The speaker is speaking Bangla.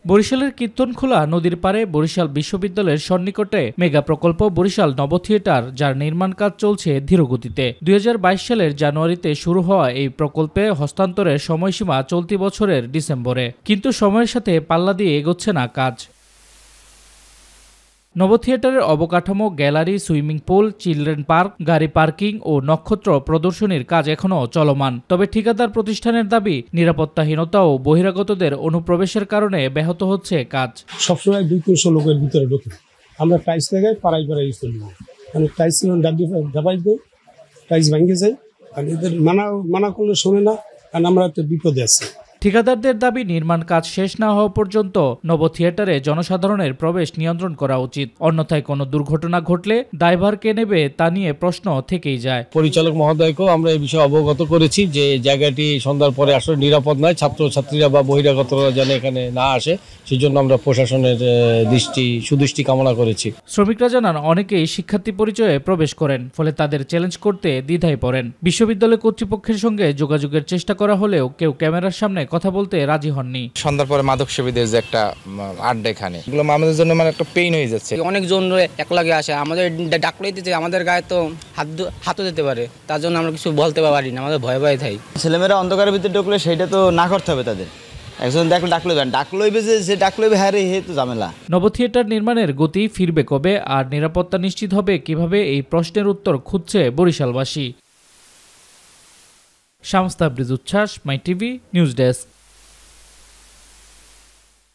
বরিশালের কীর্তনখোলা নদীর পাড়ে বরিশাল বিশ্ববিদ্যালয়ের সন্নিকটে মেগা প্রকল্প বরিশাল নব থিয়েটার, যার নির্মাণ কাজ চলছে ধীরগতিতে। ২০২২ সালের জানুয়ারিতে শুরু হওয়া এই প্রকল্পে হস্তান্তরের সময়সীমা চলতি বছরের ডিসেম্বরে, কিন্তু সময়ের সাথে পাল্লা দিয়ে এগোচ্ছে না কাজ। নব থিয়েটারের অবকাঠামো, gallery, swimming pool, children park, গাড়ি পার্কিং ও নক্ষত্র প্রদর্শনীর কাজ এখনও চলমান। তবে ঠিকাদার প্রতিষ্ঠানের দাবি, নিরাপত্তাহীনতা ও বহিরাগতদের অনুপ্রবেশের কারণে ব্যাহত হচ্ছে কাজ। সবসময় ২০০ লোকের ভিতরে ঢুকে আমরা টাইলস লাগাই, পাড়াই চলি, মানে টাইলস ডাবাই দেয়, টাইলস ভেঙে যায়। আর এদের মানা করলে শোনে না, কারণ আমরা একটা বিপদে আছি। ঠিকাদারদের দাবি, নির্মাণ কাজ শেষ না হওয়া পর্যন্ত নব থিয়েটারে জনসাধারণের প্রবেশ নিয়ন্ত্রণ করা উচিত। অন্যথায় কোনো দুর্ঘটনা ঘটলে দায়ভার কে নেবে তা নিয়ে প্রশ্ন থেকেই যায়। পরিচালক মহোদয়কেও আমরা এই বিষয়ে অবগত করেছি যে জায়গাটি সন্ধ্যার পরে আসলে নিরাপদ নয়, ছাত্রছাত্রীরা বা বহিরাগতরা যেন এখানে না আসে, সেই জন্য আমরা প্রশাসনের সুদৃষ্টি কামনা করেছি। শ্রমিকরা জানান, অনেকেই শিক্ষার্থী পরিচয়ে প্রবেশ করেন, ফলে তাদের চ্যালেঞ্জ করতে দ্বিধায় পড়েন। বিশ্ববিদ্যালয় কর্তৃপক্ষের সঙ্গে যোগাযোগের চেষ্টা করা হলেও কেউ ক্যামেরার সামনে কথা বলতে রাজি হননি। সন্ধ্যার পরে মাদক সেবীদের যে একটা আড্ডা, এখানে এগুলো আমাদের জন্য মানে একটা পেইন হয়ে যাচ্ছে। অনেকজন এক লাগে আসে, আমাদের ডাকলেই দিতে, আমাদের গায়ে তো হাতও দিতে পারে, তার জন্য আমরা কিছু বলতে পারি না, আমাদের ভয় ভয় থাই। ছেলেমেয়েরা অন্ধকারের ভিতরে ঢুকলে সেটা তো না করতে হবে তাদের। একজন ডাকলইবে যে ডাকলইবে, হ্যাঁ রে, হে তো ঝামেলা। নব থিয়েটার নির্মাণের গতি ফিরবে কবে আর নিরাপত্তা নিশ্চিত হবে কিভাবে, এই প্রশ্নের উত্তর খুঁজছে বরিশালবাসী। শামস তাবরিজ উচ্ছ্বাস, মাই টিভি নিউজ ডেস্ক।